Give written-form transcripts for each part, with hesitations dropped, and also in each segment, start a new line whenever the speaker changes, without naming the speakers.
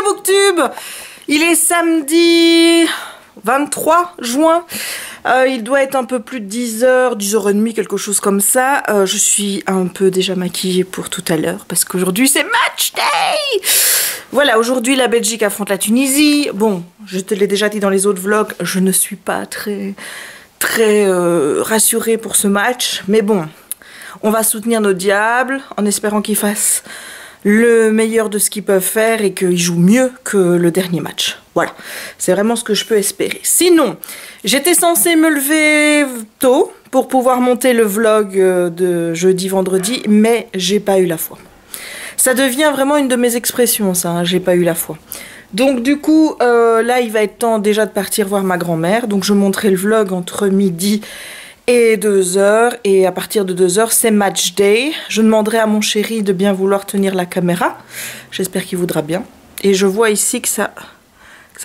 Booktube. Il est samedi 23 juin. Il doit être un peu plus de 10h, 10h30, quelque chose comme ça. Je suis un peu déjà maquillée pour tout à l'heure parce qu'aujourd'hui c'est match day. Voilà, aujourd'hui la Belgique affronte la Tunisie. Bon, je te l'ai déjà dit dans les autres vlogs, je ne suis pas très rassurée pour ce match. Mais bon, on va soutenir nos diables en espérant qu'ils fassent le meilleur de ce qu'ils peuvent faire et qu'ils jouent mieux que le dernier match. Voilà, c'est vraiment ce que je peux espérer. Sinon, j'étais censée me lever tôt pour pouvoir monter le vlog de jeudi-vendredi, mais j'ai pas eu la foi. Ça devient vraiment une de mes expressions, ça, hein, j'ai pas eu la foi. Donc du coup, là, il va être temps déjà de partir voir ma grand-mère. Donc je monterai le vlog entre midi et 2h, et à partir de 2h c'est match day. Je demanderai à mon chéri de bien vouloir tenir la caméra, j'espère qu'il voudra bien, et je vois ici que ça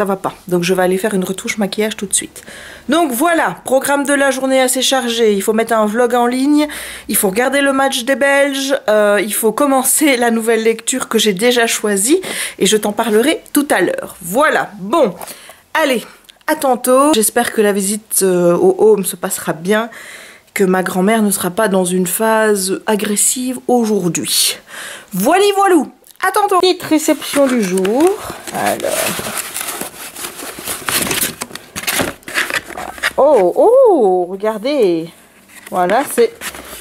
va pas, donc je vais aller faire une retouche maquillage tout de suite. Donc voilà, programme de la journée assez chargé, il faut mettre un vlog en ligne, il faut regarder le match des Belges, il faut commencer la nouvelle lecture que j'ai déjà choisie, et je t'en parlerai tout à l'heure. Voilà, bon, allez, à tantôt. J'espère que la visite au home se passera bien, que ma grand-mère ne sera pas dans une phase agressive aujourd'hui. Voilà, voilou. À tantôt. Petite réception du jour. Alors. Oh, regardez. Voilà, c'est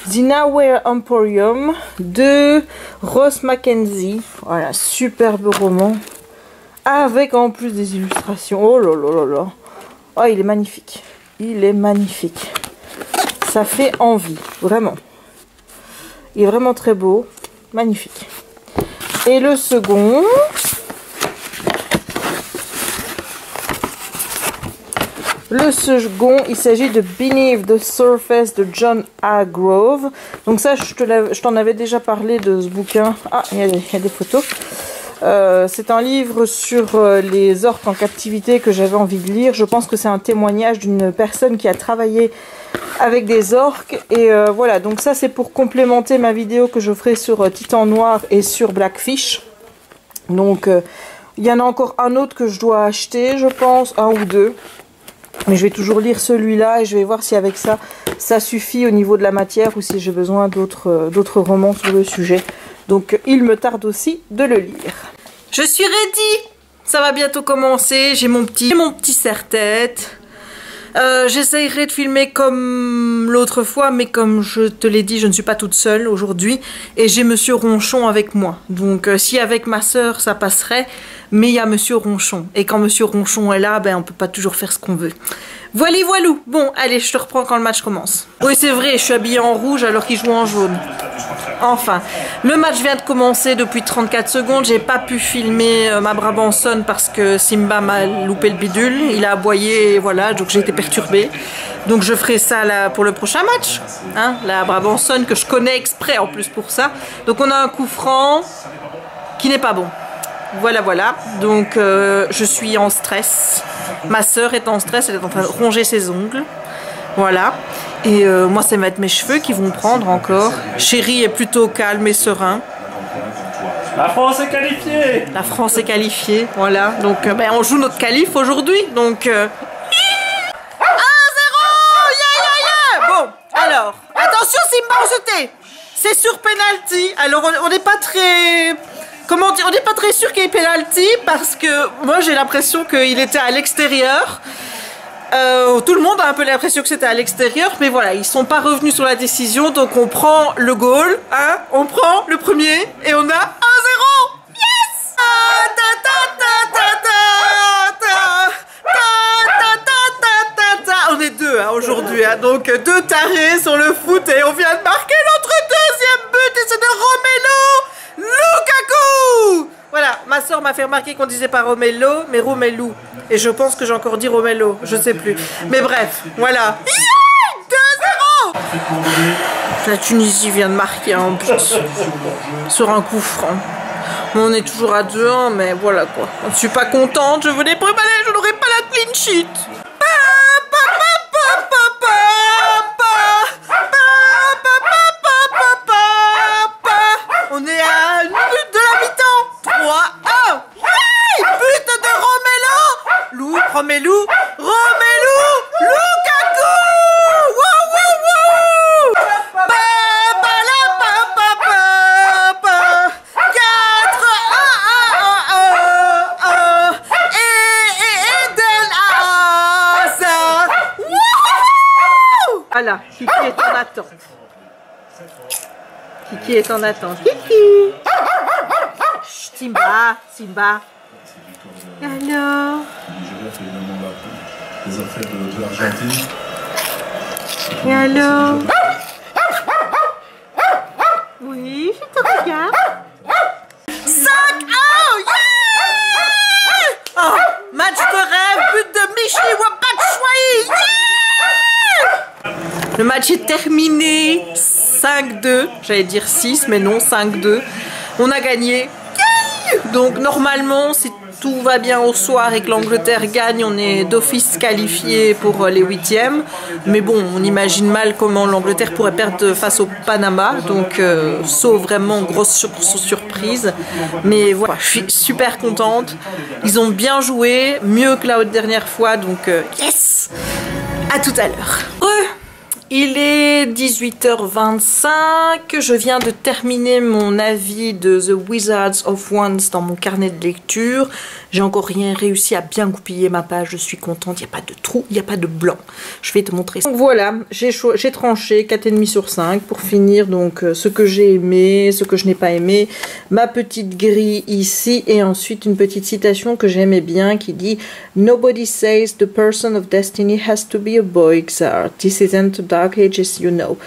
Dinnerware Emporium de Ross Mackenzie. Voilà, superbe roman. Avec en plus des illustrations. Oh là là là là. Oh, il est magnifique. Il est magnifique. Ça fait envie, vraiment. Il est vraiment très beau. Magnifique. Et le second. Le second, il s'agit de Beneath the Surface de John A. Grove. Donc ça, je t'en avais déjà parlé de ce bouquin. Ah, il y a des photos. C'est un livre sur les orques en captivité que j'avais envie de lire. Je pense que c'est un témoignage d'une personne qui a travaillé avec des orques. Et voilà, donc ça c'est pour complémenter ma vidéo que je ferai sur Titan Noir et sur Blackfish. Donc il y en a encore un autre que je dois acheter, je pense, un ou deux. Mais je vais toujours lire celui-là et je vais voir si avec ça, ça suffit au niveau de la matière ou si j'ai besoin d'autres romans sur le sujet. Donc il me tarde aussi de le lire. Je suis ready. Ça va bientôt commencer. J'ai mon petit serre-tête. J'essayerai de filmer comme l'autre fois, mais comme je te l'ai dit, je ne suis pas toute seule aujourd'hui. Et j'ai Monsieur Ronchon avec moi. Donc si avec ma soeur ça passerait, mais il y a Monsieur Ronchon. Et quand Monsieur Ronchon est là, ben on peut pas toujours faire ce qu'on veut. Voilà, voilou. Bon, allez, je te reprends quand le match commence. Oui, c'est vrai, je suis habillée en rouge alors qu'il joue en jaune. Enfin, le match vient de commencer depuis 34 secondes. J'ai pas pu filmer ma Brabançonne parce que Simba m'a loupé le bidule. Il a aboyé, et voilà, donc j'ai été perturbée. Donc je ferai ça là pour le prochain match. Hein, la Brabançonne que je connais exprès en plus pour ça. Donc on a un coup franc qui n'est pas bon. Voilà, voilà. Donc je suis en stress. Ma soeur est en stress, elle est en train de ronger ses ongles. Voilà. Et moi, ça va être mes cheveux qui vont prendre encore. Chéri est plutôt calme et serein.
La France est qualifiée.
La France est qualifiée, voilà. Donc ben, on joue notre qualif aujourd'hui. Donc 1-0. Bon, alors, attention Simba, on se tait. C'est sur penalty. Alors on n'est pas très... Comment dire, on n'est pas très sûr qu'il y ait penalty parce que moi j'ai l'impression qu'il était à l'extérieur. Tout le monde a un peu l'impression que c'était à l'extérieur, mais voilà, ils sont pas revenus sur la décision, donc on prend le goal, hein, on prend le premier et on a 1-0. Yes! On est deux hein, aujourd'hui, hein, donc deux tarés sur le foot et on vient de marquer notre deuxième but et c'est de Romelu Lukaku. Voilà, ma soeur m'a fait remarquer qu'on disait pas Romelo, mais Romelu. Et je pense que j'ai encore dit Romelo, je sais plus. Mais bref, voilà. 2-0. La Tunisie vient de marquer en plus. Sur un coup franc. On est toujours à 2-1, mais voilà quoi. Je ne suis pas contente, je venais préparer, je n'aurai pas la clean sheet. On est à une minute de la mi-temps. 3-1. Romelu, Lukaku. Wouh, wouh, wouh. Pa, pa, la, pa, pa, pa, pa. 4, 1, 1, 1, 1. Et Eden Hazard. Wouhou. Voilà, Kiki est en attente. Kiki est en attente. Kiki. Simba, Simba. Alors.
Les athlètes de l'Argentine.
Et alors? Oui, je te regarde. 5-1, yeah! Oh, match de rêve, but de Michy Batshuayi, yeah! Le match est terminé. 5-2, j'allais dire 6, mais non, 5-2. On a gagné. Donc normalement, si tout va bien au soir et que l'Angleterre gagne, on est d'office qualifié pour les huitièmes. Mais bon, on imagine mal comment l'Angleterre pourrait perdre face au Panama. Donc, sauf vraiment grosse surprise. Mais voilà, je suis super contente. Ils ont bien joué, mieux que la dernière fois. Donc, yes! À tout à l'heure. Il est 18h25, je viens de terminer mon avis de The Wizards of Wands dans mon carnet de lecture. J'ai encore rien réussi à bien goupiller ma page, je suis contente, il n'y a pas de trou, il n'y a pas de blanc. Je vais te montrer ça. Donc voilà, j'ai tranché 4,5 sur 5 pour finir donc ce que j'ai aimé, ce que je n'ai pas aimé, ma petite grille ici et ensuite une petite citation que j'aimais bien qui dit "Nobody says the person of destiny has to be a boy, Xar. This isn't a dark ages, you know."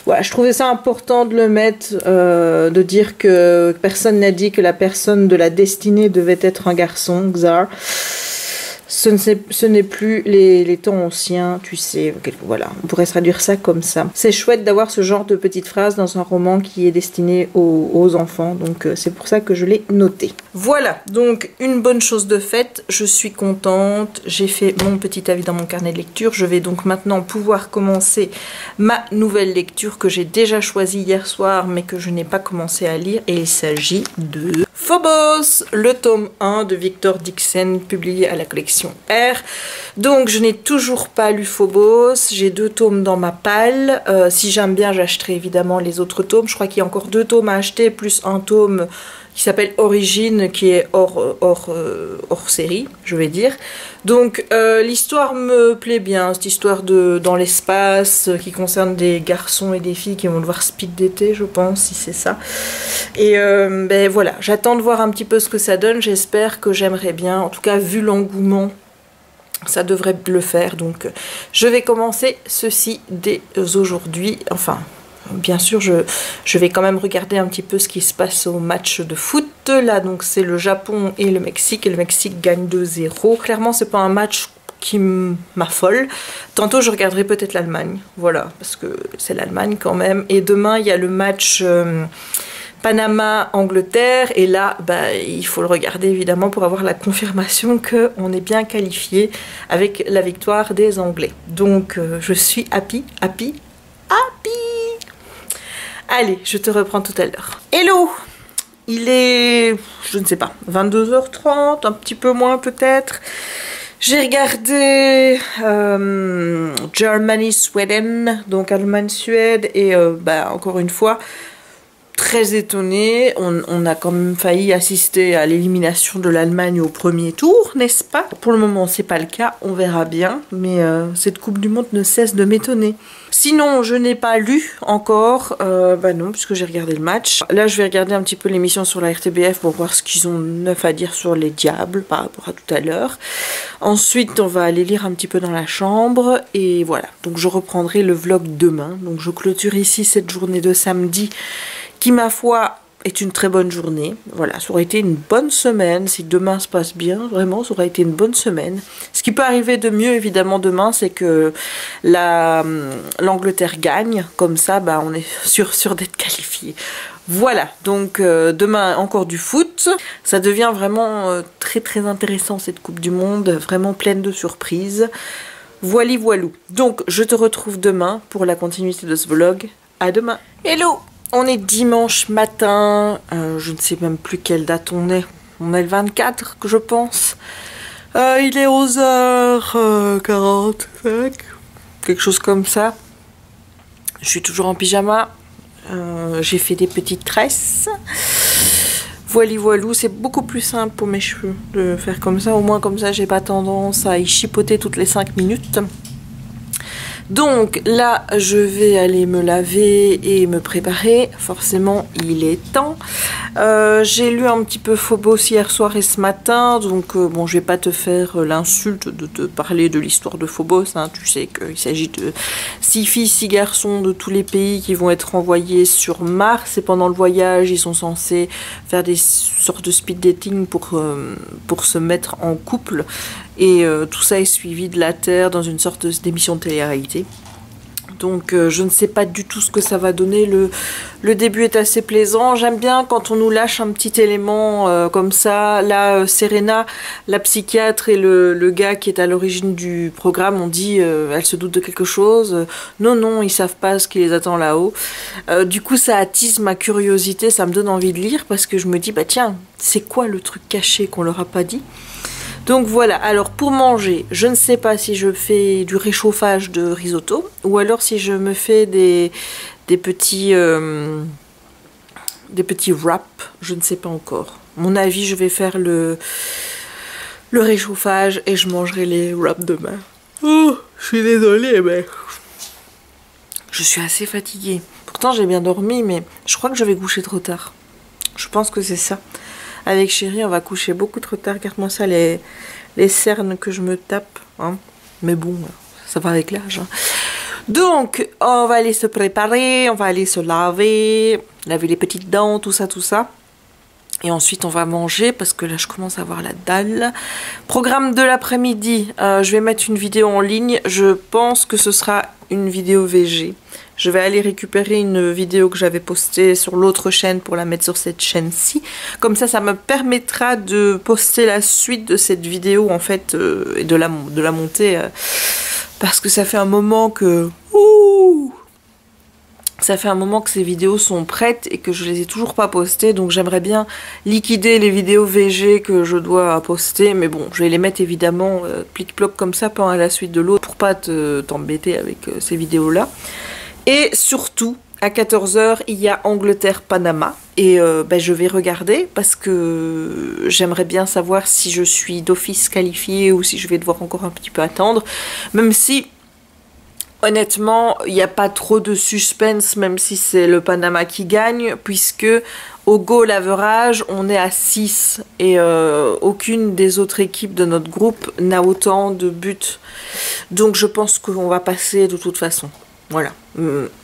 Voilà, je trouvais ça important de le mettre, de dire que personne n'a dit que la personne de la destinée devait être un garçon. Xar. Ce n'est plus les temps anciens, tu sais, voilà, on pourrait se traduire ça comme ça. C'est chouette d'avoir ce genre de petites phrases dans un roman qui est destiné aux enfants, donc c'est pour ça que je l'ai noté. Voilà, donc une bonne chose de faite, je suis contente, j'ai fait mon petit avis dans mon carnet de lecture, je vais donc maintenant pouvoir commencer ma nouvelle lecture que j'ai déjà choisie hier soir, mais que je n'ai pas commencé à lire, et il s'agit de Phobos, le tome 1 de Victor Dixon, publié à la collection R. Donc je n'ai toujours pas lu Phobos, j'ai 2 tomes dans ma palle. Si j'aime bien, j'achèterai évidemment les autres tomes. Je crois qu'il y a encore 2 tomes à acheter, plus un tome qui s'appelle Origine, qui est hors série, je vais dire. Donc l'histoire me plaît bien, cette histoire dans l'espace, qui concerne des garçons et des filles qui vont devoir speed d'été, je pense, si c'est ça. Et ben voilà, j'attends de voir un petit peu ce que ça donne, j'espère que j'aimerais bien, en tout cas vu l'engouement, ça devrait le faire. Donc je vais commencer ceci dès aujourd'hui, enfin... Bien sûr, je vais quand même regarder un petit peu ce qui se passe au match de foot. Là, donc c'est le Japon et le Mexique gagne 2-0. Clairement, c'est pas un match qui m'affole. Tantôt, je regarderai peut-être l'Allemagne. Voilà, parce que c'est l'Allemagne quand même. Et demain, il y a le match Panama-Angleterre. Et là, bah, il faut le regarder évidemment pour avoir la confirmation qu'on est bien qualifié avec la victoire des Anglais. Donc, je suis happy. Allez, je te reprends tout à l'heure. Hello! Il est, je ne sais pas, 22h30, un petit peu moins peut-être. J'ai regardé Germany-Sweden, donc Allemagne-Suède, et bah, encore une fois, très étonnée. On a quand même failli assister à l'élimination de l'Allemagne au premier tour, n'est-ce pas? Pour le moment, c'est pas le cas, on verra bien, mais cette Coupe du Monde ne cesse de m'étonner. Sinon, je n'ai pas lu encore, bah non, puisque j'ai regardé le match. Là, je vais regarder un petit peu l'émission sur la RTBF pour voir ce qu'ils ont neuf à dire sur les Diables par rapport à tout à l'heure. Ensuite, on va aller lire un petit peu dans la chambre, et voilà. Donc, je reprendrai le vlog demain. Donc, je clôture ici cette journée de samedi, qui, ma foi, est une très bonne journée. Voilà, ça aurait été une bonne semaine. Si demain se passe bien, vraiment, ça aurait été une bonne semaine. Ce qui peut arriver de mieux, évidemment, demain, c'est que l'Angleterre gagne. Comme ça, bah, on est sûr d'être qualifié. Voilà, donc demain, encore du foot. Ça devient vraiment très intéressant, cette Coupe du Monde. Vraiment pleine de surprises. Voilou. Donc, je te retrouve demain pour la continuité de ce vlog. À demain. Hello! On est dimanche matin, je ne sais même plus quelle date on est le 24, je pense. Il est 11h45, quelque chose comme ça. Je suis toujours en pyjama. J'ai fait des petites tresses. Voili voilou, c'est beaucoup plus simple pour mes cheveux de faire comme ça. Au moins comme ça, j'ai pas tendance à y chipoter toutes les 5 minutes. Donc là, je vais aller me laver et me préparer. Forcément, il est temps. J'ai lu un petit peu Phobos hier soir et ce matin. Donc bon, je vais pas te faire l'insulte de te parler de l'histoire de Phobos. Hein. Tu sais qu'il s'agit de 6 filles, 6 garçons de tous les pays qui vont être envoyés sur Mars. Et pendant le voyage, ils sont censés faire des sortes de speed dating pour se mettre en couple. Et tout ça est suivi de la Terre dans une sorte d'émission de télé-réalité. Donc je ne sais pas du tout ce que ça va donner. Le début est assez plaisant. J'aime bien quand on nous lâche un petit élément comme ça. Là, Serena, la psychiatre et le gars qui est à l'origine du programme ont dit elle se doute de quelque chose. Non, non, ils savent pas ce qui les attend là-haut. Du coup, ça attise ma curiosité. Ça me donne envie de lire parce que je me dis, bah tiens, c'est quoi le truc caché qu'on leur a pas dit ? Donc voilà, alors pour manger, je ne sais pas si je fais du réchauffage de risotto ou alors si je me fais des petits wraps, je ne sais pas encore. À mon avis, je vais faire le réchauffage et je mangerai les wraps demain. Oh, je suis désolée, mais je suis assez fatiguée. Pourtant, j'ai bien dormi, mais je crois que je vais coucher trop tard. Je pense que c'est ça. Avec chérie, on va coucher beaucoup trop tard. Regarde-moi ça, les cernes que je me tape. Hein. Mais bon, ça va avec l'âge. Hein. Donc, on va aller se préparer, on va aller se laver les petites dents, tout ça, tout ça. Et ensuite, on va manger parce que là, je commence à avoir la dalle. Programme de l'après-midi, je vais mettre une vidéo en ligne. Je pense que ce sera une vidéo VG. Je vais aller récupérer une vidéo que j'avais postée sur l'autre chaîne pour la mettre sur cette chaîne-ci. Comme ça me permettra de poster la suite de cette vidéo, en fait, et de la monter. Parce que ça fait un moment que... Ça fait un moment que ces vidéos sont prêtes et que je les ai toujours pas postées. Donc j'aimerais bien liquider les vidéos VG que je dois poster. Mais bon, je vais les mettre évidemment plic-ploc comme ça, pas à la suite de l'autre, pour pas t'embêter avec ces vidéos-là. Et surtout, à 14 h, il y a Angleterre-Panama. Et je vais regarder parce que j'aimerais bien savoir si je suis d'office qualifiée ou si je vais devoir encore un petit peu attendre. Même si, honnêtement, il n'y a pas trop de suspense, même si c'est le Panama qui gagne, puisque au goal average, on est à 6. Et aucune des autres équipes de notre groupe n'a autant de buts. Donc je pense qu'on va passer de toute façon. Voilà.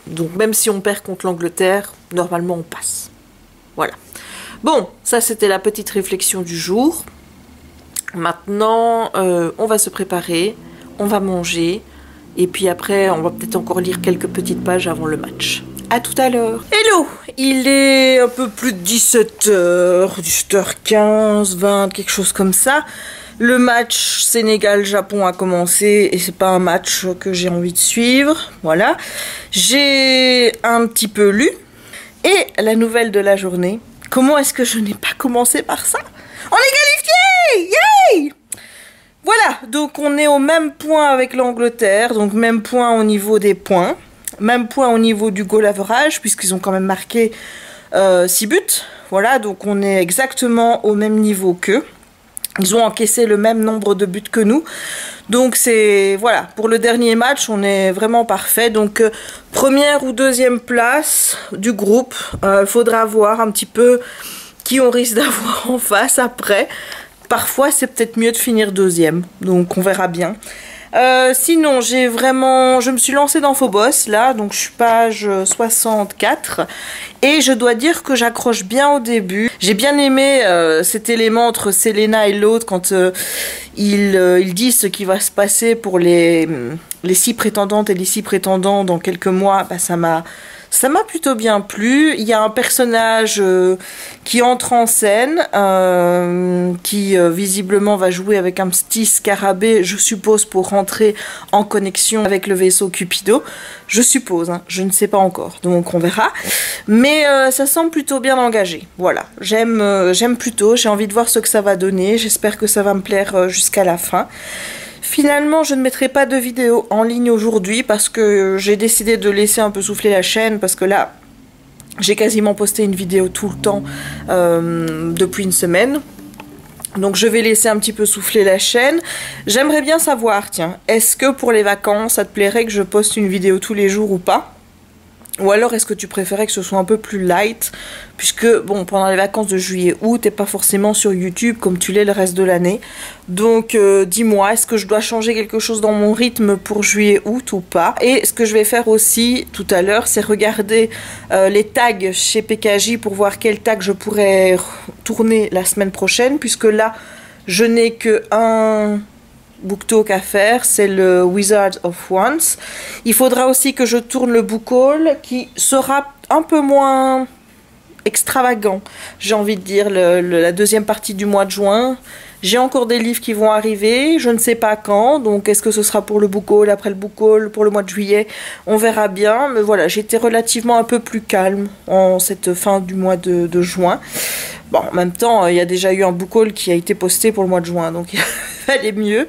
Donc même si on perd contre l'Angleterre, normalement on passe. Voilà. Bon, ça c'était la petite réflexion du jour. Maintenant, on va se préparer, on va manger, et puis après on va peut-être encore lire quelques petites pages avant le match. A tout à l'heure. Hello! Il est un peu plus de 17h, 17h15, 20, quelque chose comme ça. Le match Sénégal-Japon a commencé et c'est pas un match que j'ai envie de suivre. Voilà. J'ai un petit peu lu. Et la nouvelle de la journée. Comment est-ce que je n'ai pas commencé par ça? On est qualifié! Yay! Voilà. Donc on est au même point avec l'Angleterre. Donc même point au niveau des points. Même point au niveau du goal average puisqu'ils ont quand même marqué 6 buts. Voilà. Donc on est exactement au même niveau qu'eux. Ils ont encaissé le même nombre de buts que nous. Donc c'est... Voilà, pour le dernier match, on est vraiment parfait. Donc première ou deuxième place du groupe. Faudra voir un petit peu qui on risque d'avoir en face après. Parfois, c'est peut-être mieux de finir deuxième. Donc on verra bien. Sinon, je me suis lancée dans Phobos, là, donc je suis page 64, et je dois dire que j'accroche bien au début. J'ai bien aimé cet élément entre Selena et l'autre, quand ils disent ce qui va se passer pour les 6 prétendantes et les 6 prétendants dans quelques mois. Bah, ça Ça m'a plutôt bien plu. Il y a un personnage qui entre en scène, qui visiblement va jouer avec un petit scarabée, je suppose, pour rentrer en connexion avec le vaisseau Cupido. Je suppose, hein, je ne sais pas encore, donc on verra. Mais ça semble plutôt bien engagé. Voilà, j'aime plutôt, j'ai envie de voir ce que ça va donner. J'espère que ça va me plaire jusqu'à la fin. Finalement, je ne mettrai pas de vidéo en ligne aujourd'hui parce que j'ai décidé de laisser un peu souffler la chaîne parce que là, j'ai quasiment posté une vidéo tout le temps depuis une semaine. Donc je vais laisser un petit peu souffler la chaîne. J'aimerais bien savoir, tiens, est-ce que pour les vacances, ça te plairait que je poste une vidéo tous les jours ou pas? Ou alors est-ce que tu préférais que ce soit un peu plus light? Puisque, bon, pendant les vacances de juillet-août, t'es pas forcément sur YouTube comme tu l'es le reste de l'année. Donc dis-moi, est-ce que je dois changer quelque chose dans mon rythme pour juillet-août ou pas? Et ce que je vais faire aussi tout à l'heure, c'est regarder les tags chez PKJ pour voir quel tag je pourrais tourner la semaine prochaine. Puisque là, je n'ai que un BookTalk à faire, c'est le Wizard of Wands. Il faudra aussi que je tourne le book haul qui sera un peu moins extravagant, j'ai envie de dire, la deuxième partie du mois de juin. J'ai encore des livres qui vont arriver, je ne sais pas quand, donc est-ce que ce sera pour le book haul, après le book haul, pour le mois de juillet, on verra bien. Mais voilà, j'étais relativement un peu plus calme en cette fin du mois de juin. Bon, en même temps, il y a déjà eu un book haul qui a été posté pour le mois de juin, donc il fallait mieux.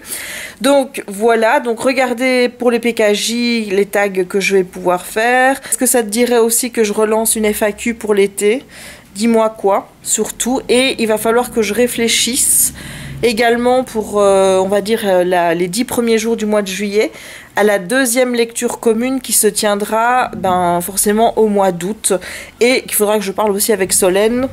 Donc voilà, donc regardez pour les PKJ les tags que je vais pouvoir faire. Est-ce que ça te dirait aussi que je relance une FAQ pour l'été? Dis-moi quoi, surtout. Et il va falloir que je réfléchisse également pour, on va dire, les 10 premiers jours du mois de juillet, à la deuxième lecture commune qui se tiendra forcément au mois d'août. Et qu'il faudra que je parle aussi avec Solène,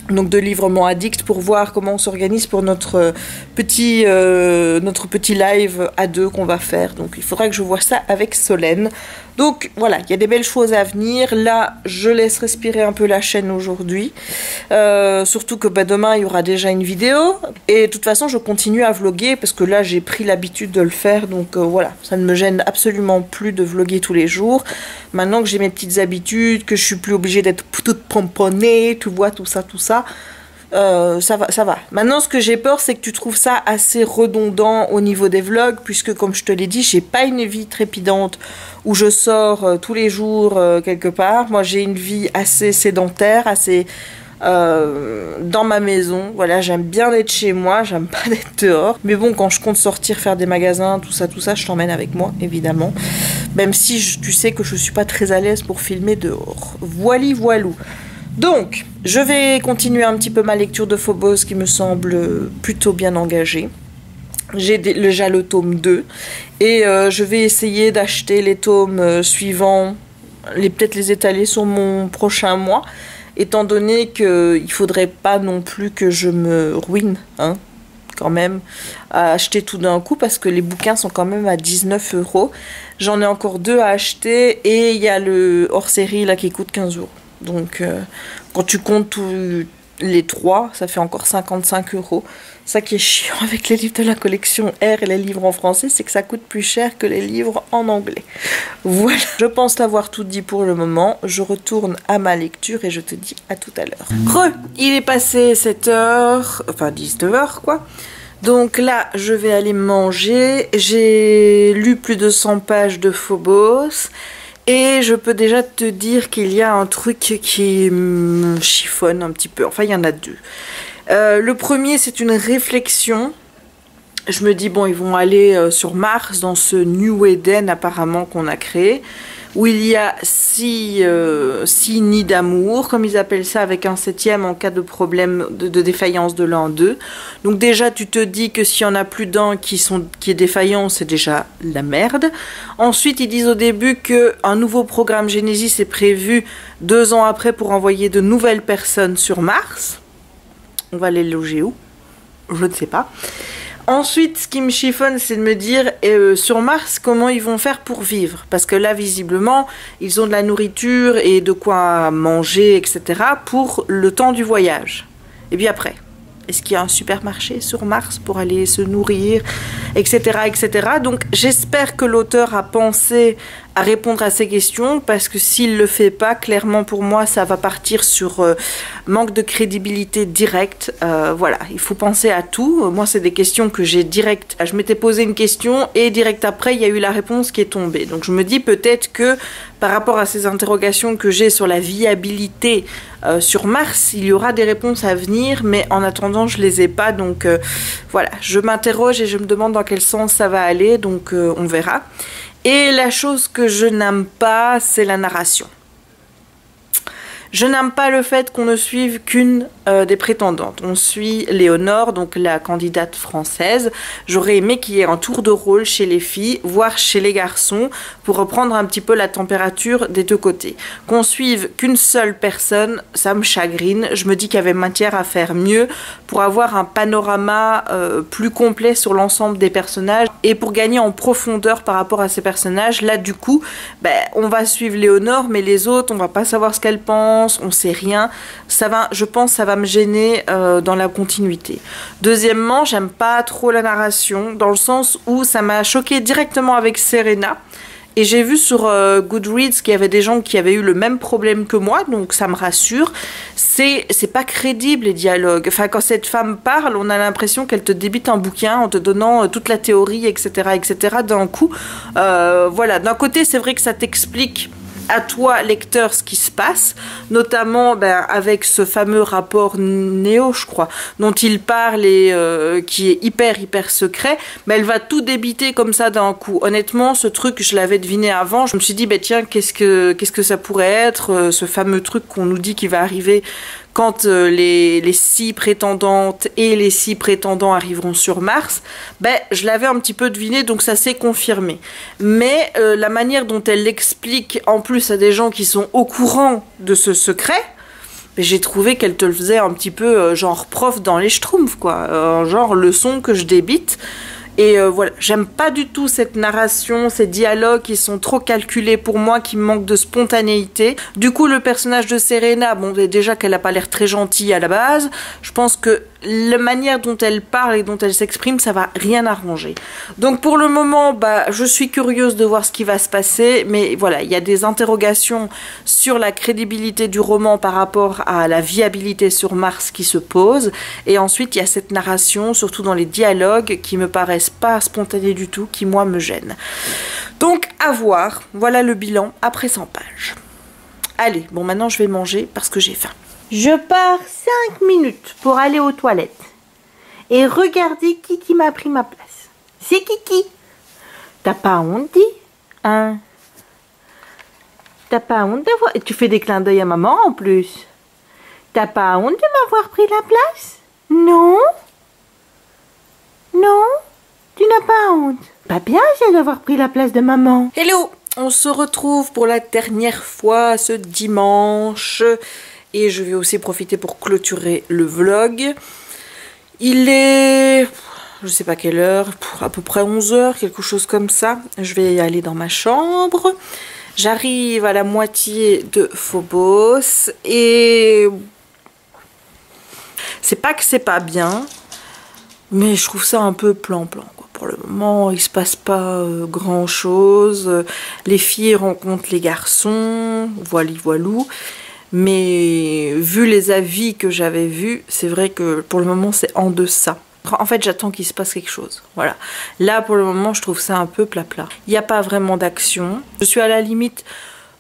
donc de Livrement Addict, pour voir comment on s'organise pour notre petit live à deux qu'on va faire. Donc il faudra que je vois ça avec Solène. Donc voilà, il y a des belles choses à venir. Là, je laisse respirer un peu la chaîne aujourd'hui. Surtout que demain, il y aura déjà une vidéo. Et de toute façon, je continue à vlogger parce que là, j'ai pris l'habitude de le faire. Donc voilà, ça ne me gêne absolument plus de vlogger tous les jours. Maintenant que j'ai mes petites habitudes, que je suis plus obligée d'être toute pomponnée, tu vois, tout ça. Ça va. Maintenant, ce que j'ai peur, c'est que tu trouves ça assez redondant au niveau des vlogs, puisque, comme je te l'ai dit, j'ai pas une vie trépidante où je sors tous les jours quelque part. Moi, j'ai une vie assez sédentaire, assez dans ma maison. Voilà, j'aime bien être chez moi, j'aime pas être dehors. Mais bon, quand je compte sortir, faire des magasins, tout ça, je t'emmène avec moi, évidemment. Même si tu sais que je suis pas très à l'aise pour filmer dehors. Voilou. Donc, je vais continuer un petit peu ma lecture de Phobos qui me semble plutôt bien engagée. J'ai déjà le tome 2 et je vais essayer d'acheter les tomes suivants, peut-être les étaler sur mon prochain mois, étant donné qu'il ne faudrait pas non plus que je me ruine, hein, quand même, à acheter tout d'un coup parce que les bouquins sont quand même à 19 €. J'en ai encore 2 à acheter et il y a le hors-série là qui coûte 15 €. Donc, quand tu comptes tous les 3, ça fait encore 55 €. Ça qui est chiant avec les livres de la collection R et les livres en français, c'est que ça coûte plus cher que les livres en anglais. Voilà, je pense t'avoir tout dit pour le moment. Je retourne à ma lecture et je te dis à tout à l'heure. Il est passé 7 h, enfin 19 h quoi. Donc là, je vais aller manger. J'ai lu plus de 100 pages de Phobos. Et je peux déjà te dire qu'il y a un truc qui me chiffonne un petit peu. Enfin, il y en a 2. Le premier, c'est une réflexion. Je me dis, bon, ils vont aller sur Mars, dans ce New Eden apparemment qu'on a créé, où il y a 6 nids d'amour, comme ils appellent ça, avec un 7e en cas de problème de défaillance de l'un d'eux. Donc déjà, tu te dis que s'il y en a plus d'un qui est défaillant, c'est déjà la merde. Ensuite, ils disent au début qu'un nouveau programme Genesis est prévu 2 ans après pour envoyer de nouvelles personnes sur Mars. On va les loger où? Je ne sais pas. Ensuite, ce qui me chiffonne, c'est de me dire sur Mars, comment ils vont faire pour vivre. Parce que là, visiblement, ils ont de la nourriture et de quoi manger, etc. pour le temps du voyage. Et puis après, est-ce qu'il y a un supermarché sur Mars pour aller se nourrir, etc. etc. Donc, j'espère que l'auteur a pensé à répondre à ces questions, parce que s'il le fait pas, clairement pour moi ça va partir sur manque de crédibilité directe. Voilà, il faut penser à tout. Moi c'est des questions que j'ai direct. Je m'étais posé une question et direct après il y a eu la réponse qui est tombée. Donc je me dis peut-être que par rapport à ces interrogations que j'ai sur la viabilité sur Mars, il y aura des réponses à venir, mais en attendant je les ai pas. Donc voilà, je m'interroge et je me demande dans quel sens ça va aller, donc on verra. Et la chose que je n'aime pas, c'est la narration. Je n'aime pas le fait qu'on ne suive qu'une des prétendantes. On suit Léonore, donc la candidate française. J'aurais aimé qu'il y ait un tour de rôle chez les filles, voire chez les garçons, pour reprendre un petit peu la température des deux côtés. Qu'on suive qu'une seule personne, ça me chagrine. Je me dis qu'il y avait matière à faire mieux pour avoir un panorama plus complet sur l'ensemble des personnages et pour gagner en profondeur par rapport à ces personnages. Là, du coup, on va suivre Léonore, mais les autres, on va pas savoir ce qu'elles pensent. On sait rien, ça va, je pense ça va me gêner dans la continuité. Deuxièmement, j'aime pas trop la narration, dans le sens où ça m'a choqué directement avec Serena. Et j'ai vu sur Goodreads qu'il y avait des gens qui avaient eu le même problème que moi, donc ça me rassure. C'est pas crédible les dialogues. Enfin, quand cette femme parle, on a l'impression qu'elle te débite un bouquin en te donnant toute la théorie, etc., etc. d'un coup. Voilà, d'un côté, c'est vrai que ça t'explique à toi, lecteur, ce qui se passe, notamment avec ce fameux rapport Néo, je crois, dont il parle et qui est hyper secret, mais elle va tout débiter comme ça d'un coup. Honnêtement, ce truc, je l'avais deviné avant, je me suis dit, tiens, qu'est-ce que ça pourrait être, ce fameux truc qu'on nous dit qui va arriver quand les 6 prétendantes et les 6 prétendants arriveront sur Mars. Je l'avais un petit peu deviné, donc ça s'est confirmé. Mais la manière dont elle l'explique, en plus à des gens qui sont au courant de ce secret, j'ai trouvé qu'elle te le faisait un petit peu genre prof dans les schtroumpfs, quoi. Genre leçon que je débite. Et voilà, j'aime pas du tout cette narration, ces dialogues qui sont trop calculés pour moi, qui manquent de spontanéité. Du coup, le personnage de Serena, déjà qu'elle a pas l'air très gentille à la base, je pense que la manière dont elle parle et dont elle s'exprime, ça va rien arranger. Donc pour le moment, je suis curieuse de voir ce qui va se passer, mais voilà, il y a des interrogations sur la crédibilité du roman par rapport à la viabilité sur Mars qui se pose, et ensuite il y a cette narration, surtout dans les dialogues, qui me paraissent pas spontanés du tout, qui moi me gênent. Donc à voir, voilà le bilan après 100 pages. Allez, maintenant je vais manger parce que j'ai faim. Je pars 5 minutes pour aller aux toilettes et regarder qui m'a pris ma place. C'est Kiki. T'as pas honte, dis, hein? T'as pas honte d'avoir... Tu fais des clins d'œil à maman en plus. T'as pas honte de m'avoir pris la place? Non? Non? Tu n'as pas honte? Pas bien, j'ai d'avoir pris la place de maman. Hello! On se retrouve pour la dernière fois ce dimanche. Et je vais aussi profiter pour clôturer le vlog. Il est... je sais pas quelle heure, à peu près 11 h, quelque chose comme ça. Je vais aller dans ma chambre. J'arrive à la moitié de Phobos. Et... c'est pas que c'est pas bien, mais je trouve ça un peu plan-plan, quoi. Pour le moment, il se passe pas grand-chose. Les filles rencontrent les garçons, voilou. Mais vu les avis que j'avais vus, c'est vrai que pour le moment c'est en deçà. En fait, j'attends qu'il se passe quelque chose. Voilà. Là, pour le moment, je trouve ça un peu plat-plat. Il n'y a pas vraiment d'action. Je suis à la limite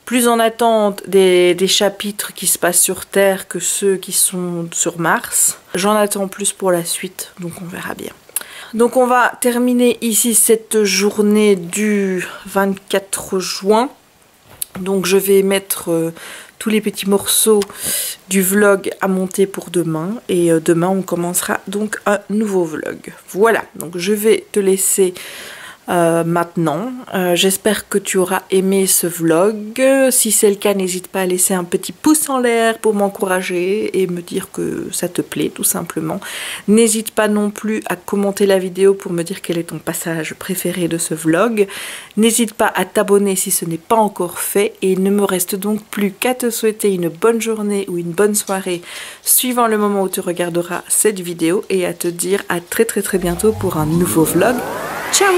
plus en attente des chapitres qui se passent sur Terre que ceux qui sont sur Mars. J'en attends plus pour la suite, donc on verra bien. Donc on va terminer ici cette journée du 24 juin. Donc je vais mettre tous les petits morceaux du vlog à monter pour demain. Et demain on commencera donc un nouveau vlog. Voilà, donc je vais te laisser maintenant. J'espère que tu auras aimé ce vlog. Si c'est le cas, n'hésite pas à laisser un petit pouce en l'air pour m'encourager et me dire que ça te plaît tout simplement. N'hésite pas non plus à commenter la vidéo pour me dire quel est ton passage préféré de ce vlog. N'hésite pas à t'abonner si ce n'est pas encore fait et il ne me reste donc plus qu'à te souhaiter une bonne journée ou une bonne soirée suivant le moment où tu regarderas cette vidéo et à te dire à très bientôt pour un nouveau vlog. Ciao!